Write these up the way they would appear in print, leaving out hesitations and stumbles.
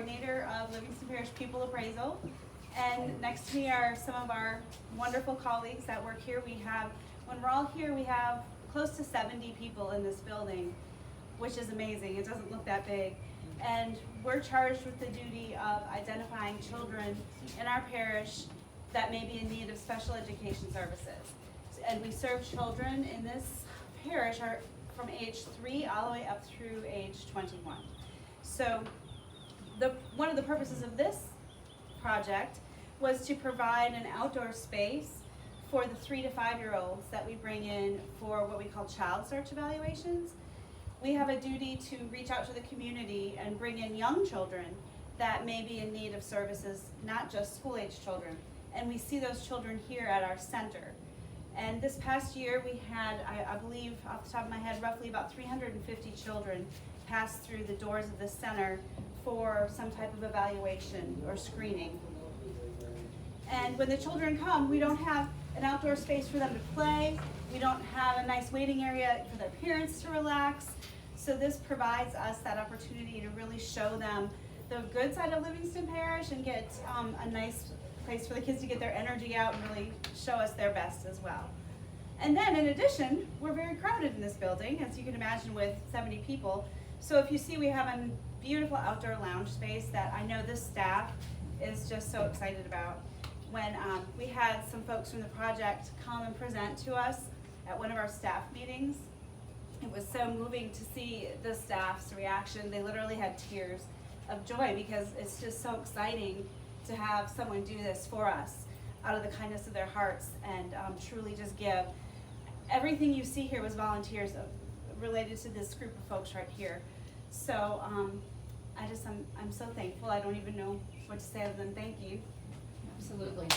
coordinator of Livingston Parish Pupil Appraisal. And next to me are some of our wonderful colleagues that work here. When we're all here, we have close to 70 people in this building, which is amazing. It doesn't look that big. And we're charged with the duty of identifying children in our parish that may be in need of special education services. And we serve children in this parish from age 3 all the way up through age 21. So one of the purposes of this project was to provide an outdoor space for the 3 to 5-year-olds that we bring in for what we call child search evaluations. We have a duty to reach out to the community and bring in young children that may be in need of services, not just school-age children. And we see those children here at our center. And this past year we had, I believe off the top of my head, roughly about 350 children pass through the doors of the center for some type of evaluation or screening. And when the children come, we don't have an outdoor space for them to play. We don't have a nice waiting area for their parents to relax. So this provides us that opportunity to really show them the good side of Livingston Parish and get a nice place for the kids to get their energy out and really show us their best as well. And then in addition, we're very crowded in this building, as you can imagine, with 70 people. So if you see, we have a beautiful outdoor lounge space that I know this staff is just so excited about. When we had some folks from the project come and present to us at one of our staff meetings, it was so moving to see the staff's reaction. They literally had tears of joy because it's just so exciting to have someone do this for us out of the kindness of their hearts and truly just give. Everything you see here was volunteers related to this group of folks right here. So I'm so thankful. I don't even know what to say other than thank you. Absolutely.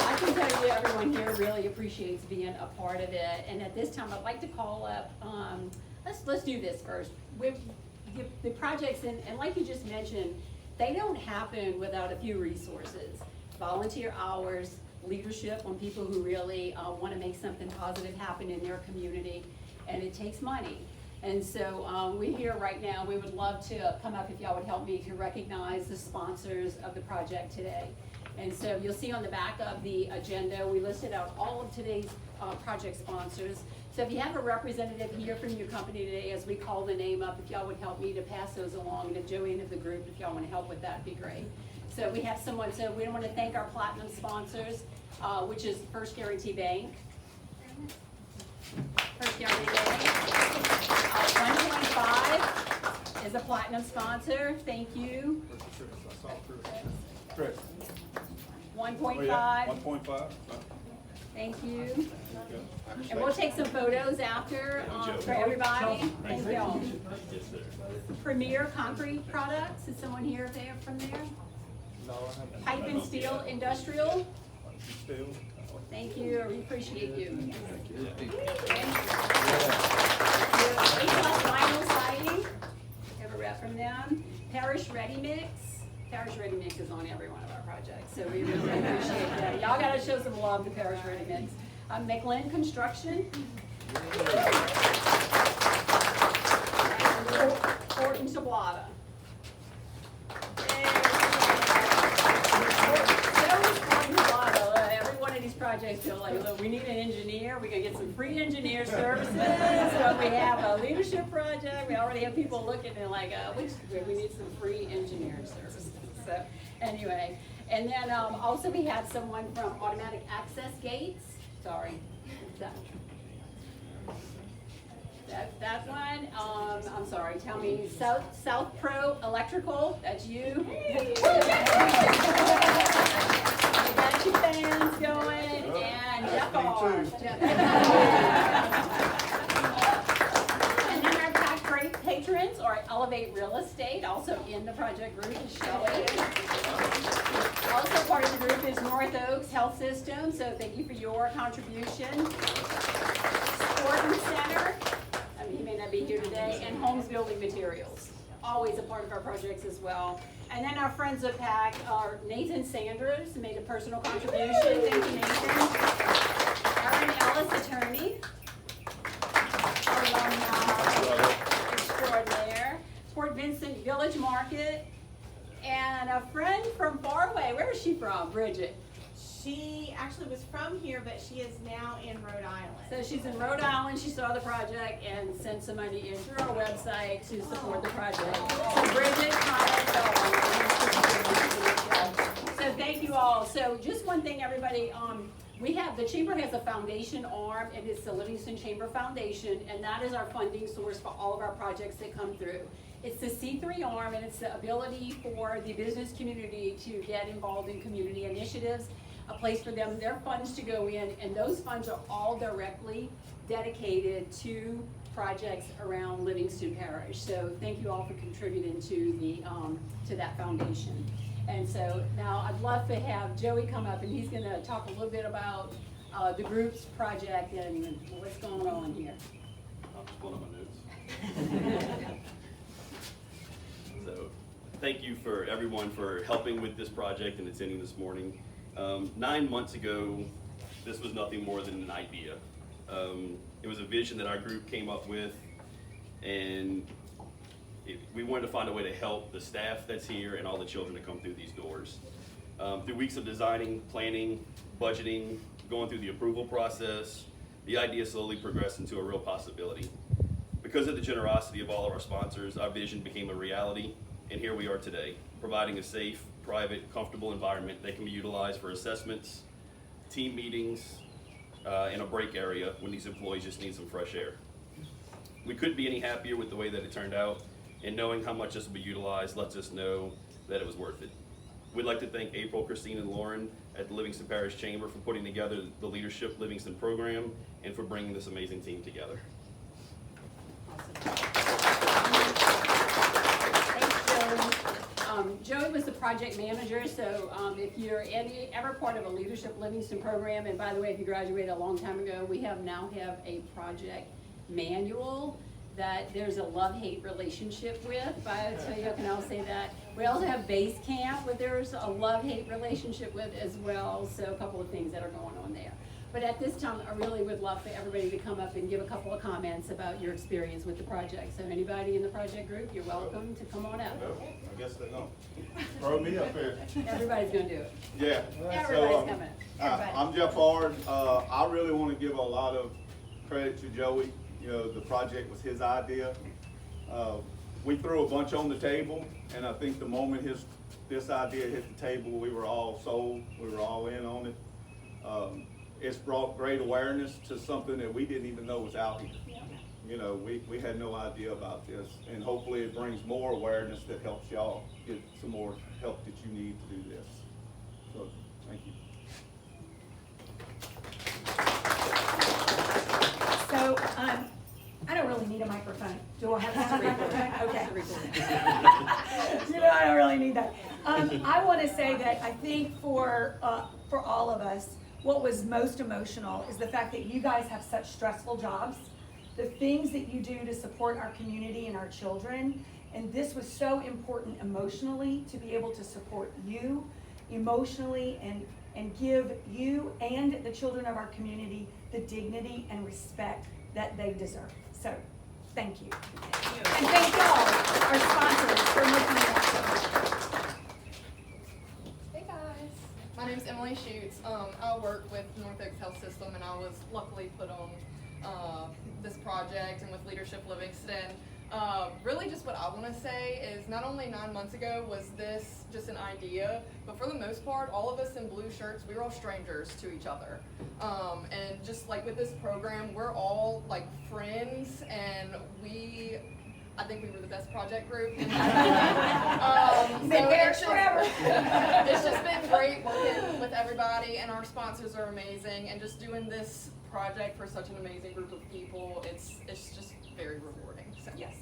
I can tell you everyone here really appreciates being a part of it. And at this time, I'd like to call up, let's do this first. The projects, and like you just mentioned, they don't happen without a few resources. Volunteer hours, leadership on people who really want to make something positive happen in their community, and it takes money. And so we're here right now. We would love to come up, if y'all would help me, to recognize the sponsors of the project today. And so you'll see on the back of the agenda, we listed out all of today's project sponsors. So if you have a representative here from your company today, as we call the name up, if y'all would help me to pass those along, and Joanne of the group, if y'all want to help with that, would be great. So we have someone, so we want to thank our platinum sponsors, which is First Guarantee Bank. First Guarantee Bank. 1.5 is a platinum sponsor. Thank you. 1.5. 1.5. Thank you. And we'll take some photos after for everybody. Thank y'all. Premier Concrete Products. Is someone here there from there? Pipe and Steel Industrial. Thank you. We appreciate you. A+ Vinyl Siding. Have a rep from them. Parish Ready Mix. Parish Ready Mix is on every one of our projects, so we really appreciate that. Y'all gotta show some love to Parish Ready Mix. McLean Construction. Fort and Sablada. Every one of these projects feel like, look, we need an engineer. We're gonna get some free engineer services. When we have a leadership project, we already have people looking and like, we need some free engineering services. So anyway, and then also we have someone from Automatic Access Gates. Sorry, that one. I'm sorry. Tell me, South Pro Electrical. That's you. We got your fans going, and Jeff R. And then our PAC patrons are Elevate Real Estate, also in the project group, is Shelley. Also part of the group is North Oaks Health System, so thank you for your contribution. Sporting Center, he may not be here today, and Homes Building Materials, always a part of our projects as well. And then our friends of PAC are Nathan Sanders, who made a personal contribution. Thank you, Nathan. Aaron Ellis, attorney. Extraordinaire. Bridget? She actually was from here, but she is now in Rhode Island. So she's in Rhode Island, she saw the project and sent some money in through our website to support the project. So Bridget, so thank you all. So just one thing, everybody, the chamber has a foundation arm, and it's the Livingston Chamber Foundation, and that is our funding source for all of our projects that come through. It's the C3 arm, and it's the ability for the business community to get involved in community initiatives, a place for them, their funds to go in, and those funds are all directly dedicated to projects around Livingston Parish. So thank you all for contributing to the to that foundation. And so now I'd love to have Joey come up, and he's gonna talk a little bit about the group's project and what's going on here. I'm just pulling up my notes. So, thank you for everyone for helping with this project and attending this morning. 9 months ago, this was nothing more than an idea. It was a vision that our group came up with, and we wanted to find a way to help the staff that's here and all the children that come through these doors. Through weeks of designing, planning, budgeting, going through the approval process, the idea slowly progressed into a real possibility. Because of the generosity of all of our sponsors, our vision became a reality, and here we are today, providing a safe, private, comfortable environment that can be utilized for assessments, team meetings, and a break area when these employees just need some fresh air. We couldn't be any happier with the way that it turned out, and knowing how much this will be utilized lets us know that it was worth it. We'd like to thank April, Christine, and Lauren at the Livingston Parish Chamber for putting together the Leadership Livingston program and for bringing this amazing team together. Joey was the project manager, so if you're ever part of a Leadership Livingston program, and by the way, if you graduated a long time ago, we now have a project manual that there's a love-hate relationship with, so you can all say that. We also have base camp, where there's a love-hate relationship with as well, so a couple of things that are going on there. But at this time, I really would love for everybody to come up and give a couple of comments about your experience with the project. So anybody in the project group, you're welcome to come on up. No, I guess they don't. Throw me up here. Everybody's gonna do it. Yeah. Everybody's coming. I'm Jeff Hard. I really want to give a lot of credit to Joey. You know, the project was his idea. We threw a bunch on the table, and I think the moment this idea hit the table, we were all sold. We were all in on it. It's brought great awareness to something that we didn't even know was out here. Yeah. You know, we had no idea about this, and hopefully it brings more awareness that helps y'all get some more help that you need to do this. So, thank you. So, I don't really need a microphone. Do I have to? Okay. You know, I don't really need that. I want to say that I think for all of us, what was most emotional is the fact that you guys have such stressful jobs, the things that you do to support our community and our children, and this was so important emotionally to be able to support you emotionally and give you and the children of our community the dignity and respect that they deserve. So, thank you. And thank y'all, our sponsors, for making that so. Hey guys, my name is Emily Schutz. I work with North Oaks Health System, and I was luckily put on this project and with Leadership Livingston. Really just what I want to say is not only 9 months ago was this just an idea, but for the most part, all of us in blue shirts, we were all strangers to each other. And just like with this program, we're all like friends, and I think we were the best project group. So it's just been great working with everybody, and our sponsors are amazing, and just doing this project for such an amazing group of people, it's just very rewarding. So yes.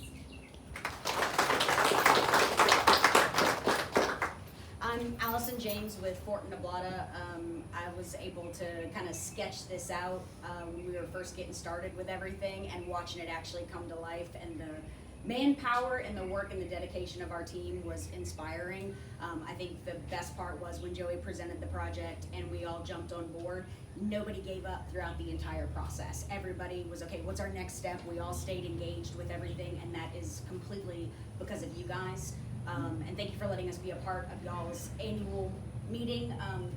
I'm Allison James with Fort Nablata. I was able to kind of sketch this out when we were first getting started with everything, and watching it actually come to life, and the manpower and the work and the dedication of our team was inspiring. I think the best part was when Joey presented the project and we all jumped on board. Nobody gave up throughout the entire process. Everybody was, okay, what's our next step? We all stayed engaged with everything, and that is completely because of you guys. And thank you for letting us be a part of y'all's annual meeting.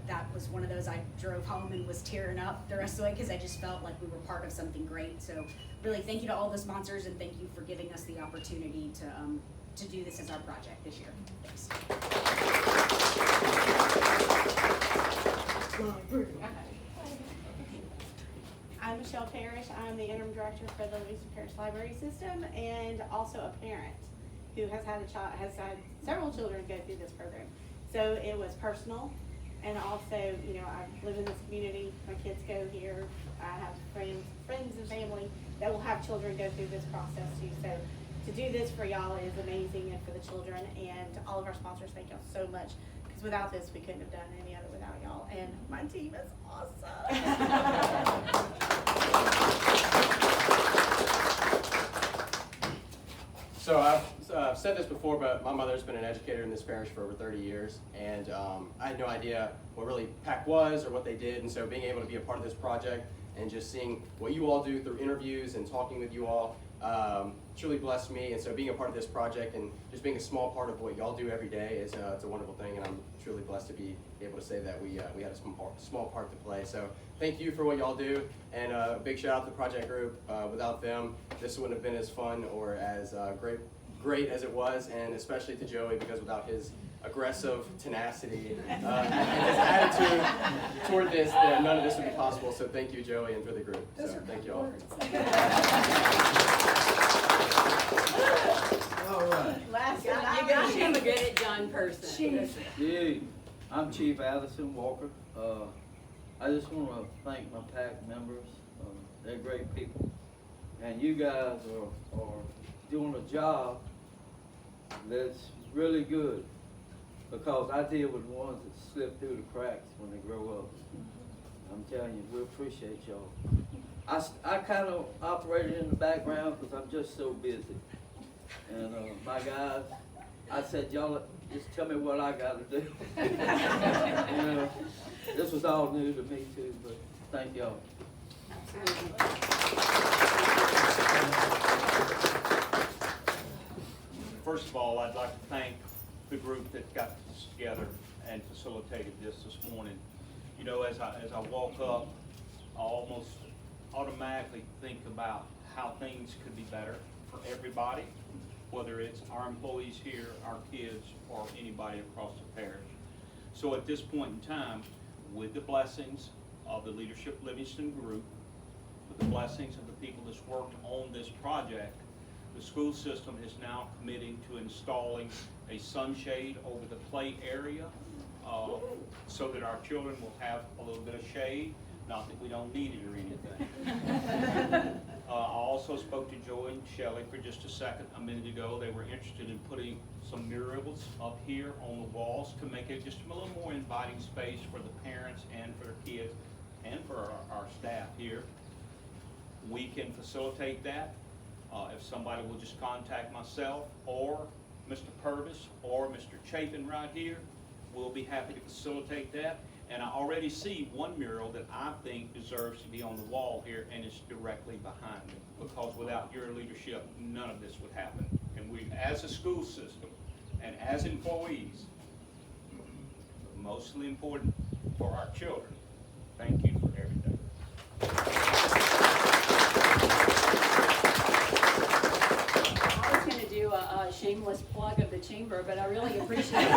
That was one of those I drove home and was tearing up the rest of the way because I just felt like we were part of something great. So really thank you to all the sponsors and thank you for giving us the opportunity to do this as our project this year. Thanks. I'm Michelle Parish. I'm the interim director for the Livingston Parish Library System and also a parent who has had several children go through this program. So it was personal, and also, you know, I live in this community. My kids go here. I have friends and family that will have children go through this process too. So to do this for y'all is amazing, and for the children and all of our sponsors, thank y'all so much. Because without this, we couldn't have done any other without y'all. And my team is awesome. So I've said this before, but my mother's been an educator in this parish for over 30 years, and I had no idea what really PAC was or what they did, and so being able to be a part of this project and just seeing what you all do through interviews and talking with you all truly blessed me, and so being a part of this project and just being a small part of what y'all do every day is it's a wonderful thing, and I'm truly blessed to be able to say that we had a small part to play. So thank you for what y'all do, and a big shout out to the project group. Without them, this wouldn't have been as fun or as great as it was, and especially to Joey, because without his aggressive tenacity and his attitude toward this, then none of this would be possible. So thank you, Joey, and for the group. So thank you all. All right. You got him a good John person. Chief. Yeah, I'm Chief Addison Walker. I just want to thank my PAC members. They're great people. And you guys are doing a job that's really good, because I deal with ones that slip through the cracks when they grow up. I'm telling you, we appreciate y'all. I kind of operated in the background because I'm just so busy. And my guys, I said, y'all just tell me what I got to do. This was all new to me too, but thank y'all. First of all, I'd like to thank the group that got this together and facilitated this morning. You know, as I walk up, I almost automatically think about how things could be better for everybody, whether it's our employees here, our kids, or anybody across the parish. So at this point in time, with the blessings of the Leadership Livingston group, with the blessings of the people that's worked on this project, the school system is now committing to installing a sunshade over the play area so that our children will have a little bit of shade. Not that we don't need it or anything. I also spoke to Joy and Shelley for just a minute ago. They were interested in putting some murals up here on the walls to make it just a little more inviting space for the parents and for their kids and for our staff here. We can facilitate that. If somebody will just contact myself or Mr. Purvis or Mr. Chapin right here, we'll be happy to facilitate that. And I already see one mural that I think deserves to be on the wall here, and it's directly behind me, because without your leadership, none of this would happen. And we, as a school system and as employees, mostly important for our children, thank you for everything. I was going to do a shameless plug of the chamber, but I really appreciate it.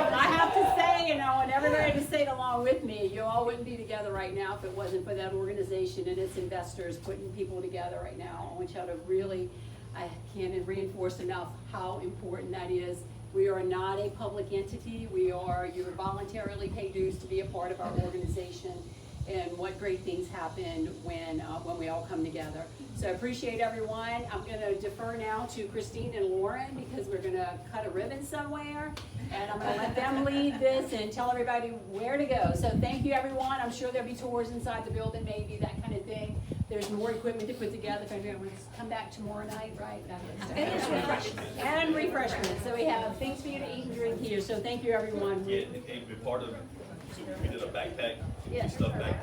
I have to say, you know, and everybody to say it along with me, you all wouldn't be together right now if it wasn't for that organization and its investors putting people together right now. I want y'all to really, I can't reinforce enough how important that is. We are not a public entity. You voluntarily pay dues to be a part of our organization. And what great things happen when we all come together. So I appreciate everyone. I'm going to defer now to Christine and Lauren, because we're going to cut a ribbon somewhere, and I'm going to let them lead this and tell everybody where to go. So thank you, everyone. I'm sure there'll be tours inside the building, maybe, that kind of thing. There's more equipment to put together if anybody wants to come back tomorrow night, right? And refreshments. So we have things for you to eat and drink here. So thank you, everyone. Yeah, it came to be part of, we did a backpack, Yes. stuff backpack.